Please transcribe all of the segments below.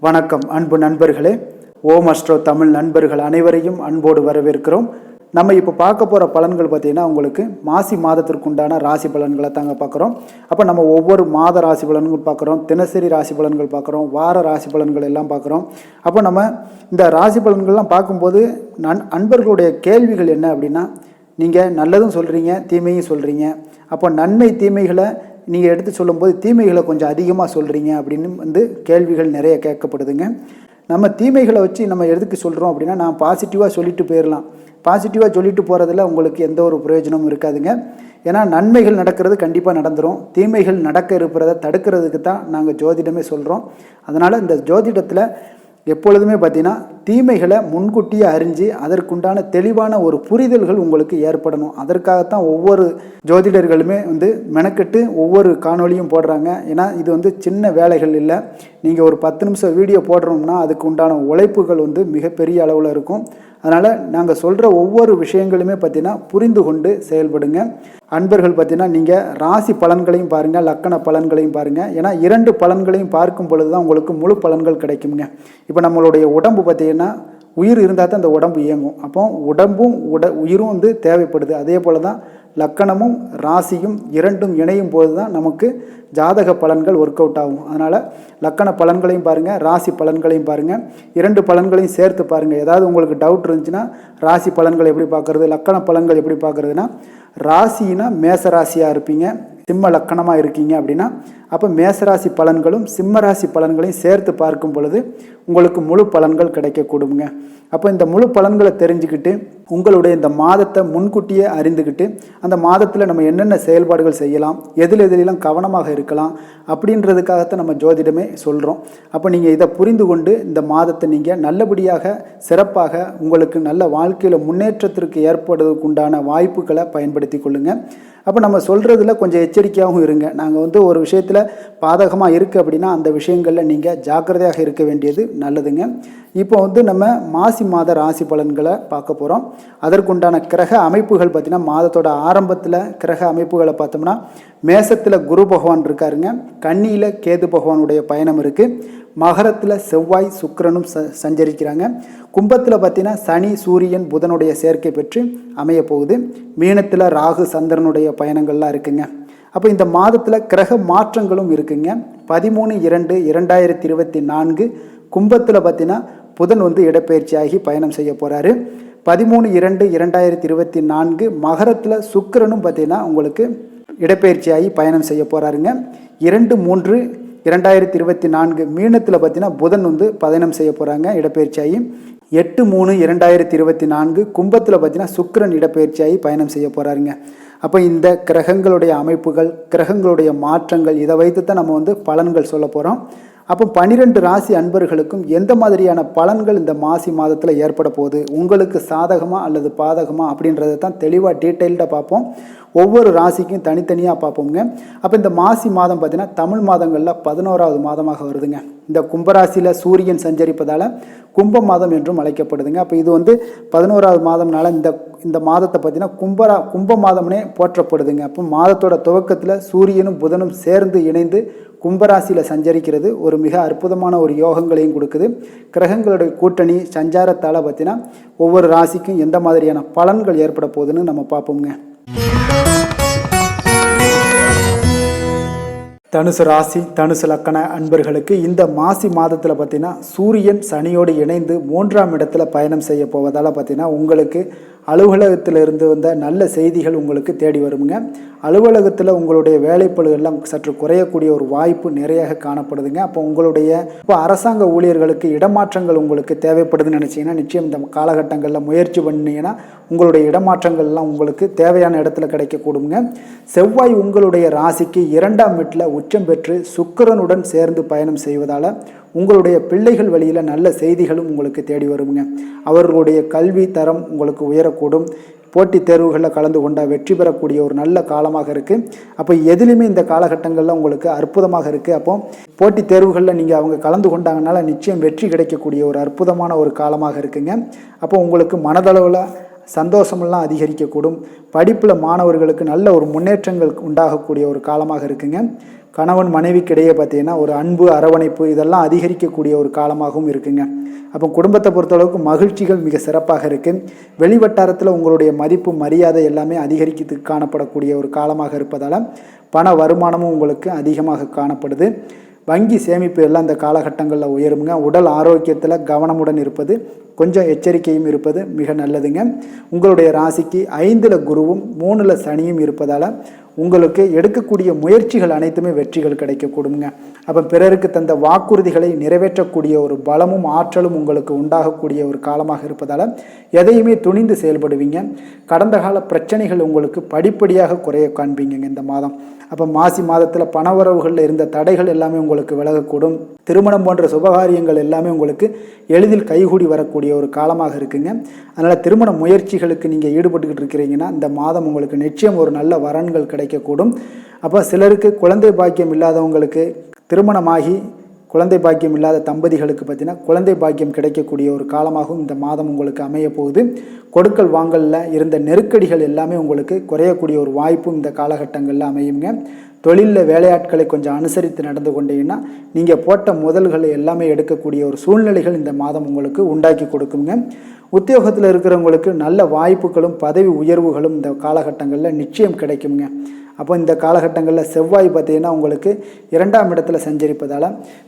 வணக்கம் அன்பு நண்பர்களே. ஓம் அஸ்ட்ரோ தமிழ் நண்பர்கள் அனைவரையும் அன்போடு வரவேற்கிறோம். நம்ம இப்போ பார்க்க போகிற பலன்கள் பார்த்திங்கன்னா உங்களுக்கு மாசி மாதத்திற்குண்டான ராசி பலன்களை தாங்க பார்க்குறோம். அப்போ நம்ம ஒவ்வொரு மாத ராசி பலன்கள் பார்க்குறோம், தினசரி ராசி பலன்கள் பார்க்குறோம், வார ராசி பலன்கள் எல்லாம் பார்க்குறோம். அப்போ நம்ம இந்த ராசி பலன்கள்லாம் பார்க்கும்போது அன்பர்களுடைய கேள்விகள் என்ன அப்படின்னா, நீங்கள் நல்லதும் சொல்கிறீங்க, தீமையும் சொல்கிறீங்க. அப்போ நன்மை தீமைகளை நீங்கள் எடுத்து சொல்லும்போது தீமைகளை கொஞ்சம் அதிகமாக சொல்கிறீங்க அப்படின்னு கேள்விகள் நிறைய கேட்கப்படுதுங்க. நம்ம தீமைகளை வச்சு நம்ம எதுக்கு சொல்கிறோம் அப்படின்னா, நான் பாசிட்டிவாக சொல்லிட்டு போயிடலாம். பாசிட்டிவாக சொல்லிட்டு போகிறதுல உங்களுக்கு எந்த ஒரு பிரயோஜனமும் இருக்காதுங்க. ஏன்னா நன்மைகள் நடக்கிறது கண்டிப்பாக நடந்துடும். தீமைகள் நடக்க இருப்பதை தடுக்கிறதுக்கு தான் நாங்கள் ஜோதிடமே சொல்கிறோம். அதனால் இந்த ஜோதிடத்தில் எப்பொழுதுமே பார்த்தீங்கன்னா தீமைகளை முன்கூட்டியே அறிஞ்சு அதற்குண்டான தெளிவான ஒரு புரிதல்கள் உங்களுக்கு ஏற்படணும். அதற்காகத்தான் ஒவ்வொரு ஜோதிடர்களுமே மெனக்கெட்டு ஒவ்வொரு காணொலியும் போடுறாங்க. ஏன்னா இது சின்ன வேலைகள் இல்லை. நீங்கள் ஒரு 10 நிமிஷம் வீடியோ போடுறோம்னா அதுக்கு உண்டான உழைப்புகள் மிகப்பெரிய அளவில் இருக்கும். அதனால் நாங்கள் சொல்கிற ஒவ்வொரு விஷயங்களுமே பார்த்தீங்கன்னா புரிந்து கொண்டு செயல்படுங்க. அன்பர்கள் பார்த்தீங்கன்னா நீங்கள் ராசி பலன்களையும் பாருங்கள், லக்கண பலன்களையும் பாருங்கள். ஏன்னா 2 பலன்களையும் பார்க்கும் பொழுது தான் உங்களுக்கு முழு பலன்கள் கிடைக்குங்க. இப்போ நம்மளுடைய உடம்பு பார்த்தீங்கன்னா உயிர் இருந்தால் தான் அந்த உடம்பு இயங்கும். அப்போ உடம்பும் உயிரும் தேவைப்படுது. அதே போல் தான் லக்கணமும் ராசியும் 2ம் இணையும் போது தான் நமக்கு ஜாதக பலன்கள் ஒர்க் அவுட் ஆகும். அதனால் லக்கண பலன்களையும் பாருங்கள், ராசி பலன்களையும் பாருங்கள், 2 பலன்களையும் சேர்த்து பாருங்கள். ஏதாவது உங்களுக்கு டவுட் இருந்துச்சுன்னா ராசி பலன்கள் எப்படி பார்க்குறது, லக்கண பலன்கள் எப்படி பார்க்குறதுனா, ராசினா மேச ராசியாக இருப்பீங்க, சிம்ம லக்கணமாக இருக்கீங்க அப்படின்னா அப்போ மேசராசி பலன்களும் சிம்ம ராசி பலன்களையும் சேர்த்து பார்க்கும் பொழுது உங்களுக்கு முழு பலன்கள் கிடைக்கக்கூடுங்க. அப்போ இந்த முழு பலன்களை தெரிஞ்சுக்கிட்டு உங்களுடைய இந்த மாதத்தை முன்கூட்டியே அறிந்துக்கிட்டு அந்த மாதத்தில் நம்ம என்னென்ன செயல்பாடுகள் செய்யலாம், எதிலெல்லாம் கவனமாக இருக்கலாம் அப்படின்றதுக்காகத்தான் நம்ம ஜோதிடமே சொல்கிறோம். அப்போ நீங்கள் இதை புரிந்து கொண்டு இந்த மாதத்தை நீங்கள் நல்லபடியாக சிறப்பாக உங்களுக்கு நல்ல வாழ்க்கையில் முன்னேற்றத்திற்கு ஏற்படுவதற்கு உண்டான வாய்ப்புகளை பயன்படுத்தி கொள்ளுங்கள். அப்போ நம்ம சொல்கிறதுல கொஞ்சம் எச்சரிக்கையாகவும் இருங்க. நாங்கள் ஒரு விஷயத்தில் பாதகமாக இருக்குது அப்படின்னா அந்த விஷயங்களில் நீங்கள் ஜாக்கிரதையாக இருக்க வேண்டியது நல்லதுங்க. இப்போ நம்ம மாசி மாத ராசி பலன்களை பார்க்க போகிறோம். அதற்குண்டான கிரக அமைப்புகள் பார்த்திங்கன்னா மாதத்தோட ஆரம்பத்தில் கிரக அமைப்புகளை பார்த்தோம்னா மேசத்தில் குரு பகவான் இருக்காருங்க, கன்னியில் கேது பகவானுடைய பயணம் இருக்குது, மகரத்தில் செவ்வாய் சுக்கிரனும் சஞ்சரிக்கிறாங்க, கும்பத்தில் பார்த்தீங்கன்னா சனி சூரியன் புதனுடைய சேர்க்கை பெற்று அமைய போகுது, மீனத்தில் ராகு சந்திரனுடைய பயணங்கள்லாம் இருக்குங்க. அப்போ இந்த மாதத்தில் கிரக மாற்றங்களும் இருக்குங்க. 13/2/2024 கும்பத்தில் பார்த்தீங்கன்னா புதன் இடப்பெயர்ச்சியாகி பயணம் செய்ய போகிறாரு. 13/2/2024 மகரத்தில் சுக்கிரனும் பார்த்தீங்கன்னா உங்களுக்கு இடப்பெயர்ச்சியாகி பயணம் செய்ய போகிறாருங்க. 2/3/2024 மீனத்தில் பார்த்தீங்கன்னா புதன் பயணம் செய்ய போகிறாங்க இடப்பெயர்ச்சியாகி. 8/3/2024 கும்பத்தில் பார்த்தீங்கன்னா சுக்கிரன் இடப்பெயர்ச்சியாகி பயணம் செய்ய போகிறாருங்க. அப்போ இந்த கிரகங்களுடைய அமைப்புகள், கிரகங்களுடைய மாற்றங்கள், இதை வைத்து தான் நம்ம பலன்கள் சொல்ல போகிறோம். அப்போ 12 ராசி அன்பர்களுக்கும் எந்த மாதிரியான பலன்கள் இந்த மாசி மாதத்தில் ஏற்பட போகுது, உங்களுக்கு சாதகமாக அல்லது பாதகமாக அப்படின்றத தான் தெளிவாக டீட்டெயில்டாக பார்ப்போம். ஒவ்வொரு ராசிக்கும் தனித்தனியாக பார்ப்போங்க. அப்போ இந்த மாசி மாதம் பார்த்திங்கன்னா தமிழ் மாதங்களில் 11வது மாதமாக வருதுங்க. இந்த கும்பராசியில் சூரியன் சஞ்சரிப்பதால் கும்ப மாதம் என்றும் அழைக்கப்படுதுங்க. அப்போ இது 11வது மாதம்னால இந்த மாதத்தை பார்த்திங்கன்னா கும்ப மாதம்னே போற்றப்படுதுங்க. அப்போ மாதத்தோட துவக்கத்தில் சூரியனும் புதனும் சேர்ந்து இணைந்து கும்பராசியில் சஞ்சரிக்கிறது ஒரு மிக அற்புதமான ஒரு யோகங்களையும் கொடுக்குது. கிரகங்களுடைய கூட்டணி சஞ்சாரத்தால் பார்த்தீங்கன்னா ஒவ்வொரு ராசிக்கும் எந்த மாதிரியான பலன்கள் ஏற்பட போகுதுன்னு நம்ம பார்ப்போங்க. தனுசு ராசி தனுசு லக்கண அன்பர்களுக்கு இந்த மாசி மாதத்தில் பார்த்தீங்கன்னா சூரியன் சனியோடு இணைந்து 3ஆம் இடத்துல பயணம் செய்ய போவதால் பார்த்தீங்கன்னா உங்களுக்கு அலுவலகத்திலிருந்து வந்த நல்ல செய்திகள் உங்களுக்கு தேடி வருங்க. அலுவலகத்தில் உங்களுடைய வேலைப்பளுகள்லாம் சற்று குறையக்கூடிய ஒரு வாய்ப்பு நிறைய காணப்படுதுங்க. அப்போ உங்களுடைய அரசாங்க ஊழியர்களுக்கு இடமாற்றங்கள் உங்களுக்கு தேவைப்படுதுன்னு நினச்சிங்கன்னா நிச்சயம் இந்த காலகட்டங்களில் முயற்சி பண்ணிங்கன்னா உங்களுடைய இடமாற்றங்கள்லாம் உங்களுக்கு தேவையான இடத்துல கிடைக்கக்கூடுங்க. செவ்வாய் உங்களுடைய ராசிக்கு 2ஆம் வீட்டில் உச்சம் பெற்று சுக்கிரனுடன் சேர்ந்து பயணம் செய்வதால் உங்களுடைய பிள்ளைகள் வழியில் நல்ல செய்திகளும் உங்களுக்கு தேடி வருங்க. அவர்களுடைய கல்வி தரம் உங்களுக்கு உயரக்கூடும். போட்டித் தேர்வுகளில் கலந்து கொண்டால் வெற்றி பெறக்கூடிய ஒரு நல்ல காலமாக இருக்குது. அப்போ எதுலேயுமே இந்த காலகட்டங்களில் உங்களுக்கு அற்புதமாக இருக்குது. அப்போ போட்டித் தேர்வுகளில் நீங்கள் அவங்க கலந்து கொண்டாங்கனால நிச்சயம் வெற்றி கிடைக்கக்கூடிய ஒரு அற்புதமான ஒரு காலமாக இருக்குங்க. அப்போ உங்களுக்கு மனதளவில் சந்தோஷமெல்லாம் அதிகரிக்கக்கூடும். படிப்பில் மாணவர்களுக்கு நல்ல ஒரு முன்னேற்றங்கள் உண்டாகக்கூடிய ஒரு காலமாக இருக்குங்க. கணவன் மனைவிக்கிடையே பார்த்தீங்கன்னா ஒரு அன்பு அரவணைப்பு இதெல்லாம் அதிகரிக்கக்கூடிய ஒரு காலமாகவும் இருக்குங்க. அப்போ குடும்பத்தை பொறுத்தளவுக்கு மகிழ்ச்சிகள் மிக சிறப்பாக இருக்குது. வெளிவட்டாரத்தில் உங்களுடைய மதிப்பு மரியாதை எல்லாமே அதிகரித்து காணப்படக்கூடிய ஒரு காலமாக இருப்பதால் பண வருமானமும் உங்களுக்கு அதிகமாக காணப்படுது. வங்கி சேமிப்பு எல்லாம் இந்த காலகட்டங்களில் உயருங்க. உடல் ஆரோக்கியத்தில் கவனமுடன் இருப்பது, கொஞ்சம் எச்சரிக்கையும் இருப்பது மிக நல்லதுங்க. உங்களுடைய ராசிக்கு 5ல் குருவும் 3ல் சனியும் இருப்பதால் உங்களுக்கு எடுக்கக்கூடிய முயற்சிகள் அனைத்துமே வெற்றிகள் கிடைக்கக்கூடுங்க. அப்போ பிறருக்கு தந்த வாக்குறுதிகளை நிறைவேற்றக்கூடிய ஒரு பலமும் ஆற்றலும் உங்களுக்கு உண்டாகக்கூடிய ஒரு காலமாக இருப்பதால் எதையுமே துணிந்து செயல்படுவீங்க. கடந்த கால பிரச்சனைகள் உங்களுக்கு படிப்படியாக குறைய காண்பீங்க இந்த மாதம். அப்போ மாசி மாதத்தில் பணவரவுகளில் இருந்த தடைகள் எல்லாமே உங்களுக்கு விலகக்கூடும். திருமணம் போன்ற சுபகாரியங்கள் எல்லாமே உங்களுக்கு எளிதில் கைகூடி வரக்கூடிய ஒரு காலமாக இருக்குங்க. அதனால் திருமண முயற்சிகளுக்கு நீங்கள் ஈடுபட்டுக்கிட்டு இருக்கிறீங்கன்னா இந்த மாதம் உங்களுக்கு நிச்சயம் ஒரு நல்ல வரன்கள் கிடைக்கக்கூடும். அப்போ சிலருக்கு குழந்தை பாக்கியம் இல்லாதவங்களுக்கு திருமணமாகி குழந்தை பாக்கியம் இல்லாத தம்பதிகளுக்கு பார்த்தீங்கன்னா குழந்தை பாக்கியம் கிடைக்கக்கூடிய ஒரு காலமாகவும் இந்த மாதம் உங்களுக்கு அமைய போகுது. கொடுக்கல் வாங்கலில் இருந்த நெருக்கடிகள் எல்லாமே உங்களுக்கு குறையக்கூடிய ஒரு வாய்ப்பும் இந்த காலகட்டங்களில் அமையுங்க. தொழிலில் வேலையாட்களை கொஞ்சம் அனுசரித்து நடந்து கொண்டீங்கன்னா நீங்கள் போட்ட முதல்களை எல்லாமே எடுக்கக்கூடிய ஒரு சூழ்நிலைகள் இந்த மாதம் உங்களுக்கு உண்டாக்கி கொடுக்குங்க. உத்தியோகத்தில் இருக்கிறவங்களுக்கு நல்ல வாய்ப்புகளும் பதவி உயர்வுகளும் இந்த காலகட்டங்களில் நிச்சயம் கிடைக்குங்க. அப்போ இந்த காலகட்டங்களில் செவ்வாய் பார்த்தீங்கன்னா உங்களுக்கு 2ஆம் இடத்துல சஞ்சரிப்பதால்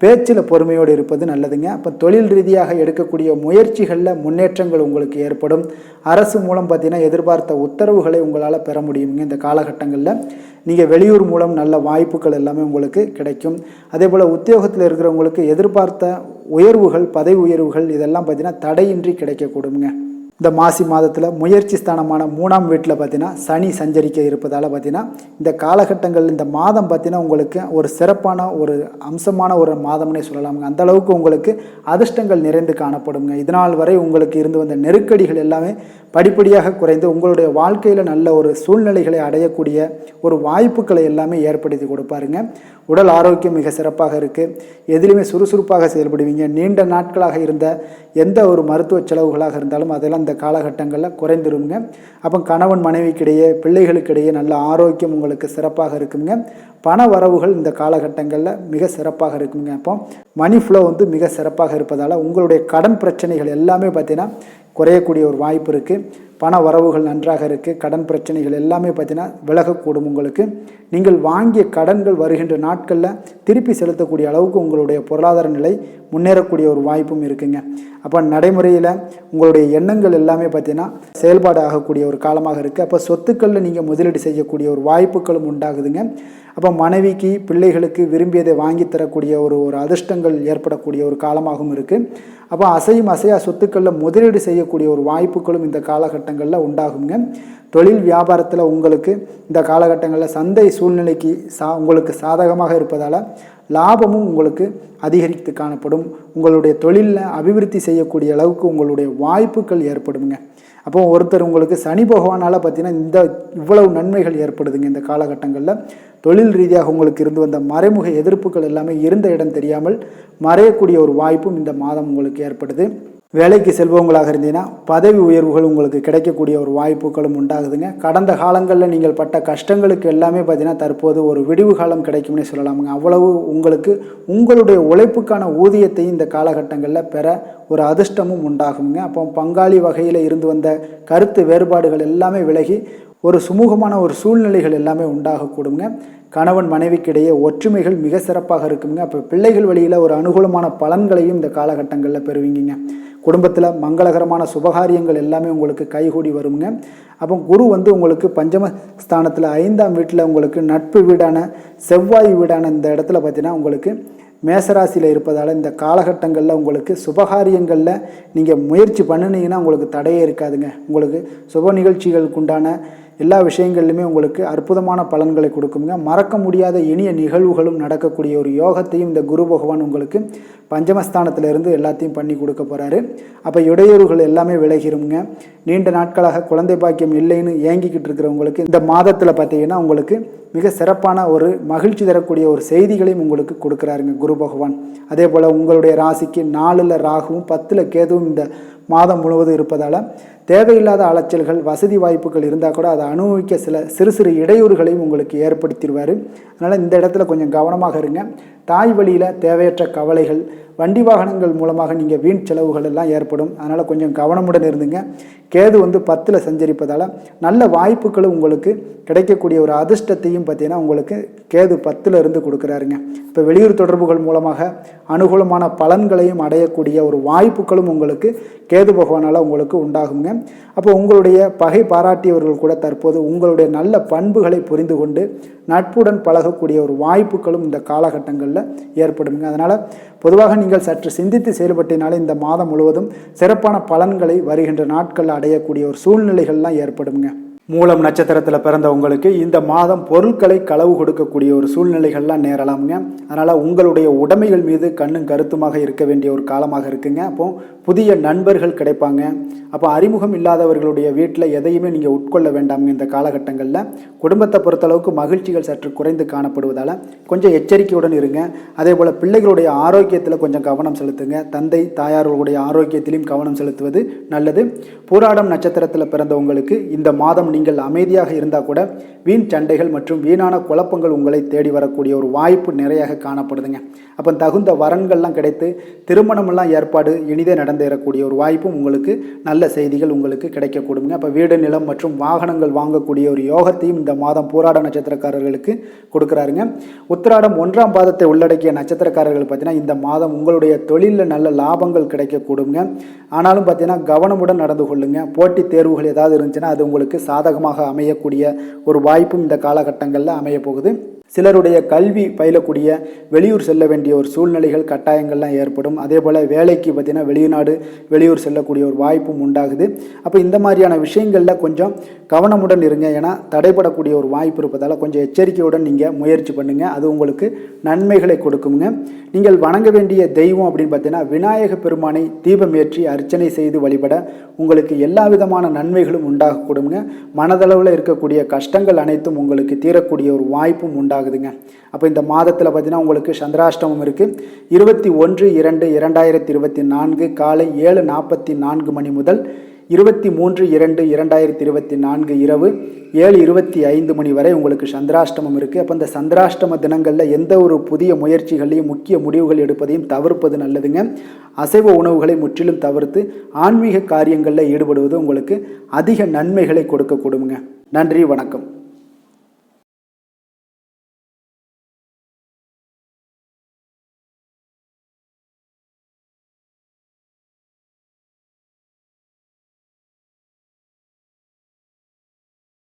பேச்சில் பொறுமையோடு இருப்பது நல்லதுங்க. அப்போ தொழில் ரீதியாக எடுக்கக்கூடிய முயற்சிகளில் முன்னேற்றங்கள் உங்களுக்கு ஏற்படும். அரசு மூலம் பார்த்தீங்கன்னா எதிர்பார்த்த உத்தரவுகளை உங்களால் பெற முடியுங்க. இந்த காலகட்டங்களில் நீங்கள் வெளியூர் மூலம் நல்ல வாய்ப்புகள் எல்லாமே உங்களுக்கு கிடைக்கும். அதே போல் உத்தியோகத்தில் இருக்கிறவங்களுக்கு எதிர்பார்த்த உயர்வுகள் பதவி உயர்வுகள் இதெல்லாம் பார்த்தீங்கன்னா தடையின்றி கிடைக்கக்கூடுங்க. இந்த மாசி மாதத்தில் முயற்சி ஸ்தானமான 3ஆம் வீட்டில் பார்த்தீங்கன்னா சனி சஞ்சரிக்க இருப்பதால் பார்த்தீங்கன்னா இந்த காலகட்டங்கள் இந்த மாதம் பார்த்தீங்கன்னா உங்களுக்கு ஒரு சிறப்பான ஒரு அம்சமான ஒரு மாதம்னே சொல்லலாமுங்க. அந்தளவுக்கு உங்களுக்கு அதிர்ஷ்டங்கள் நிறைந்து காணப்படுங்க. இதனால் வரை உங்களுக்கு இருந்து வந்த நெருக்கடிகள் எல்லாமே படிப்படியாக குறைந்து உங்களுடைய வாழ்க்கையில் நல்ல ஒரு சூழ்நிலைகளை அடையக்கூடிய ஒரு வாய்ப்புகளை எல்லாமே ஏற்படுத்தி கொடுப்பாருங்க. உடல் ஆரோக்கியம் மிக சிறப்பாக இருக்குது. எதிலுமே சுறுசுறுப்பாக செயல்படுவீங்க. நீண்ட நாட்களாக இருந்த எந்த ஒரு மருத்துவ செலவுகளாக இருந்தாலும் அதெல்லாம் இந்த காலகட்டங்களில் குறைந்துருங்க. அப்போ கணவன் மனைவிக்கிடையே பிள்ளைகளுக்கிடையே நல்ல ஆரோக்கியம் உங்களுக்கு சிறப்பாக இருக்குங்க. பண வரவுகள் இந்த காலகட்டங்களில் மிக சிறப்பாக இருக்குங்க. அப்போ மணி ஃப்ளோ வந்து மிக சிறப்பாக இருப்பதால் உங்களுடைய கடன் பிரச்சனைகள் எல்லாமே பார்த்தீங்கன்னா குறையக்கூடிய ஒரு வாய்ப்பு இருக்குது. பண வரவுகள் நன்றாக இருக்குது. கடன் பிரச்சனைகள் எல்லாமே பார்த்தீங்கன்னா விலகக்கூடும். உங்களுக்கு நீங்கள் வாங்கிய கடன்கள் வருகின்ற நாட்களில் திருப்பி செலுத்தக்கூடிய அளவுக்கு உங்களுடைய பொருளாதார நிலை முன்னேறக்கூடிய ஒரு வாய்ப்பும் இருக்குங்க. அப்போ நடைமுறையில் உங்களுடைய எண்ணங்கள் எல்லாமே பார்த்தீங்கன்னா செயல்பாடு ஆகக்கூடிய ஒரு காலமாக இருக்குது. அப்போ சொத்துக்களில் நீங்கள் முதலீடு செய்யக்கூடிய ஒரு வாய்ப்புகளும் உண்டாகுதுங்க. அப்போ மனைவிக்கு பிள்ளைகளுக்கு விரும்பியதை வாங்கி தரக்கூடிய ஒரு அதிர்ஷ்டங்கள் ஏற்படக்கூடிய ஒரு காலமாகவும் இருக்குது. அப்போ அசையும் அசையா சொத்துக்களில் முதலீடு செய்யக்கூடிய ஒரு வாய்ப்புகளும் இந்த காலகட்டங்களில் உண்டாகுங்க. தொழில் வியாபாரத்தில் உங்களுக்கு இந்த காலகட்டங்களில் சந்தை சூழ்நிலைக்கு உங்களுக்கு சாதகமாக இருப்பதால் லாபமும் உங்களுக்கு அதிகரித்து காணப்படும். உங்களுடைய தொழிலில் அபிவிருத்தி செய்யக்கூடிய அளவுக்கு உங்களுடைய வாய்ப்புகள் ஏற்படுங்க. அப்போ ஒருத்தர் உங்களுக்கு சனி பகவானால் பார்த்தீங்கன்னா இவ்வளவு நன்மைகள் ஏற்படுதுங்க. இந்த காலகட்டங்களில் தொழில் ரீதியாக உங்களுக்கு இருந்து வந்த மறைமுக எதிர்ப்புகள் எல்லாமே இருந்த இடம் தெரியாமல் மறையக்கூடிய ஒரு வாய்ப்பும் இந்த மாதம் உங்களுக்கு ஏற்படுது. வேலைக்கு செல்பவங்களாக இருந்தீங்கன்னா பதவி உயர்வுகள் உங்களுக்கு கிடைக்கக்கூடிய ஒரு வாய்ப்புகளும் உண்டாகுதுங்க. கடந்த காலங்களில் நீங்கள் பட்ட கஷ்டங்களுக்கு எல்லாமே பார்த்தீங்கன்னா தற்போது ஒரு விடிவு காலம் கிடைக்கும்னே சொல்லலாமுங்க. அவ்வளவு உங்களுக்கு உங்களுடைய உழைப்புக்கான ஊதியத்தையும் இந்த காலகட்டங்களில் பெற ஒரு அதிர்ஷ்டமும் உண்டாகுங்க. அப்போ பங்காளி வகையில் இருந்து வந்த கருத்து வேறுபாடுகள் எல்லாமே விலகி ஒரு சுமூகமான ஒரு சூழ்நிலைகள் எல்லாமே உண்டாகக்கூடுங்க. கணவன் மனைவிக்கிடையே ஒற்றுமைகள் மிக சிறப்பாக இருக்குங்க. அப்போ பிள்ளைகள் வழியில் ஒரு அனுகூலமான பலன்களையும் இந்த காலகட்டங்களில் பெறுவீங்க. குடும்பத்தில் மங்களகரமான சுபகாரியங்கள் எல்லாமே உங்களுக்கு கைகூடி வருங்க. அப்போ குரு வந்து உங்களுக்கு பஞ்சமஸ்தானத்தில் 5ஆம் வீட்டில் உங்களுக்கு நட்பு வீடான செவ்வாய் வீடான இந்த இடத்துல பார்த்தீங்கன்னா உங்களுக்கு மேசராசியில் இருப்பதால் இந்த காலகட்டங்களில் உங்களுக்கு சுபகாரியங்களில் நீங்கள் முயற்சி பண்ணினீங்கன்னா உங்களுக்கு தடையே இருக்காதுங்க. உங்களுக்கு சுப நிகழ்ச்சிகளுக்கு உண்டான எல்லா விஷயங்கள்லையுமே உங்களுக்கு அற்புதமான பலன்களை கொடுக்குங்க. மறக்க முடியாத இனிய நிகழ்வுகளும் நடக்கக்கூடிய ஒரு யோகத்தையும் இந்த குரு பகவான் உங்களுக்கு பஞ்சமஸ்தானத்திலிருந்து எல்லாத்தையும் பண்ணி கொடுக்க போகிறாரு. அப்போ இடையூறுகள் எல்லாமே விலகிருங்க. நீண்ட நாட்களாக குழந்தை பாக்கியம் இல்லைன்னு ஏங்கிக்கிட்டு இருக்கிறவங்களுக்கு இந்த மாதத்தில் பார்த்தீங்கன்னா உங்களுக்கு மிக சிறப்பான ஒரு மகிழ்ச்சி தரக்கூடிய ஒரு செய்திகளையும் உங்களுக்கு கொடுக்குறாருங்க குரு பகவான். அதே போல் உங்களுடைய ராசிக்கு 4ல் ராகுவும் 10ல் கேதுவும் இந்த மாதம் முழுவதும் இருப்பதால் தேவையில்லாத அலைச்சல்கள் வசதி வாய்ப்புகள் இருந்தால் கூட அதை அனுபவிக்க சிறு சிறு இடையூறுகளையும் உங்களுக்கு ஏற்படுத்திடுவார். அதனால் இந்த இடத்துல கொஞ்சம் கவனமாக இருங்க. தாய் வழியில் தேவையற்ற கவலைகள், வண்டி வாகனங்கள் மூலமாக நீங்கள் வீண் செலவுகள் எல்லாம் ஏற்படும். அதனால் கொஞ்சம் கவனமுடன் இருந்துங்க. கேது 10ல் சஞ்சரிப்பதால் நல்ல வாய்ப்புகளும் உங்களுக்கு கிடைக்கக்கூடிய ஒரு அதிர்ஷ்டத்தையும் பார்த்தீங்கன்னா உங்களுக்கு கேது 10ல் இருந்து கொடுக்குறாருங்க. இப்போ வெளியூர் தொடர்புகள் மூலமாக அனுகூலமான பலன்களையும் அடையக்கூடிய ஒரு வாய்ப்புகளும் உங்களுக்கு கேது பகவானால் உங்களுக்கு உண்டாகுங்க. அப்போ உங்களுடைய பகை பாராட்டியவர்கள் கூட தற்போது உங்களுடைய நல்ல பண்புகளை புரிந்து கொண்டு நட்புடன் பழகக்கூடிய ஒரு வாய்ப்புகளும் இந்த காலகட்டங்களில் ஏற்படுங்க. அதனால் பொதுவாக நீங்கள் சற்று சிந்தித்து செயல்பட்டினாலே இந்த மாதம் முழுவதும் சிறப்பான பலன்களை வருகின்ற நாட்களில் அடையக்கூடிய ஒரு சூழ்நிலைகள்லாம் ஏற்படுங்க. மூலம் நட்சத்திரத்தில் பிறந்த உங்களுக்கு இந்த மாதம் பொருட்களை களவு கொடுக்கக்கூடிய ஒரு சூழ்நிலைகள்லாம் நேரலாமுங்க. அதனால் உங்களுடைய உடைமைகள் மீது கண்ணும் கருத்துமாக இருக்க வேண்டிய ஒரு காலமாக இருக்குங்க. அப்போ புதிய நண்பர்கள் கிடைப்பாங்க. அப்போ அறிமுகம் இல்லாதவர்களுடைய வீட்டில் எதையுமே நீங்கள் உட்கொள்ள வேண்டாமுங்க. இந்த காலகட்டங்களில் குடும்பத்தை பொறுத்தளவுக்கு மகிழ்ச்சிகள் சற்று குறைந்து காணப்படுவதால் கொஞ்சம் எச்சரிக்கையுடன் இருங்க. அதே போல் பிள்ளைகளுடைய ஆரோக்கியத்தில் கொஞ்சம் கவனம் செலுத்துங்க. தந்தை தாயார்களுடைய ஆரோக்கியத்திலையும் கவனம் செலுத்துவது நல்லது. பூராடம் நட்சத்திரத்தில் பிறந்த உங்களுக்கு இந்த மாதம் நீங்கள் அமைதியாக இருந்தால் கூட வீண் சண்டைகள் மற்றும் வீணான குழப்பங்கள் உங்களை தேடி வரக்கூடிய ஒரு வாய்ப்பு நிறையாக காணப்படுதுங்க. அப்போ தகுந்த வரன்கள்லாம் கிடைத்து திருமணமெல்லாம் ஏற்பாடு இனிதே நடந்தேறக்கூடிய ஒரு வாய்ப்பும் உங்களுக்கு நல்ல செய்திகள் உங்களுக்கு கிடைக்கக்கூடுங்க. அப்போ வீடு நிலம் மற்றும் வாகனங்கள் வாங்கக்கூடிய ஒரு யோகத்தையும் இந்த மாதம் பூராட நட்சத்திரக்காரர்களுக்கு கொடுக்குறாருங்க. உத்திராடம் 1ஆம் பாதத்தை உள்ளடக்கிய நட்சத்திரக்காரர்கள் பார்த்தீங்கன்னா இந்த மாதம் உங்களுடைய தொழிலில் நல்ல லாபங்கள் கிடைக்கக்கூடுங்க. ஆனாலும் பார்த்தீங்கன்னா கவனமுடன் நடந்து கொள்ளுங்க. போட்டித் தேர்வுகள் ஏதாவது இருந்துச்சுன்னா அது உங்களுக்கு சாதகமாக அமையக்கூடிய ஒரு வாய்ப்பும் இந்த காலகட்டங்களில் அமைய போகுது. சிலருடைய கல்வி பயிலக்கூடிய வெளியூர் செல்ல வேண்டிய ஒரு சூழ்நிலைகள் கட்டாயங்கள்லாம் ஏற்படும். அதே போல் வேலைக்கு பார்த்தீங்கன்னா வெளியூர் செல்லக்கூடிய ஒரு வாய்ப்பும் உண்டாகுது. அப்போ இந்த மாதிரியான விஷயங்களில் கொஞ்சம் கவனமுடன் இருங்க. ஏன்னா தடைபடக்கூடிய ஒரு வாய்ப்பு இருப்பதால் கொஞ்சம் எச்சரிக்கையுடன் நீங்கள் முயற்சி பண்ணுங்கள். அது உங்களுக்கு நன்மைகளை கொடுக்குங்க. நீங்கள் வணங்க வேண்டிய தெய்வம் அப்படின்னு பார்த்தீங்கன்னா விநாயக பெருமானை தீபம் ஏற்றி அர்ச்சனை செய்து வழிபட உங்களுக்கு எல்லா விதமான நன்மைகளும் உண்டாகக்கூடுங்க. மனதளவில் இருக்கக்கூடிய கஷ்டங்கள் அனைத்தும் உங்களுக்கு தீரக்கூடிய ஒரு வாய்ப்பும் உண்டாகுதுங்க. அப்போ இந்த மாதத்தில் பார்த்தீங்கன்னா உங்களுக்கு சந்திராஷ்டமம் இருக்குது. 21/2/2024 காலை 7:44 மணி முதல் 23/2/2024 இரவு 7:25 மணி வரை உங்களுக்கு சந்திராஷ்டமம் இருக்குது. அப்போ இந்த சந்திராஷ்டம தினங்களில் எந்த ஒரு புதிய முயற்சிகளையும் முக்கிய முடிவுகள் எடுப்பதையும் தவிர்ப்பது நல்லதுங்க. அசைவ உணவுகளை முற்றிலும் தவிர்த்து ஆன்மீக காரியங்களில் ஈடுபடுவது உங்களுக்கு அதிக நன்மைகளை கொடுக்க கொடுங்க. நன்றி, வணக்கம்.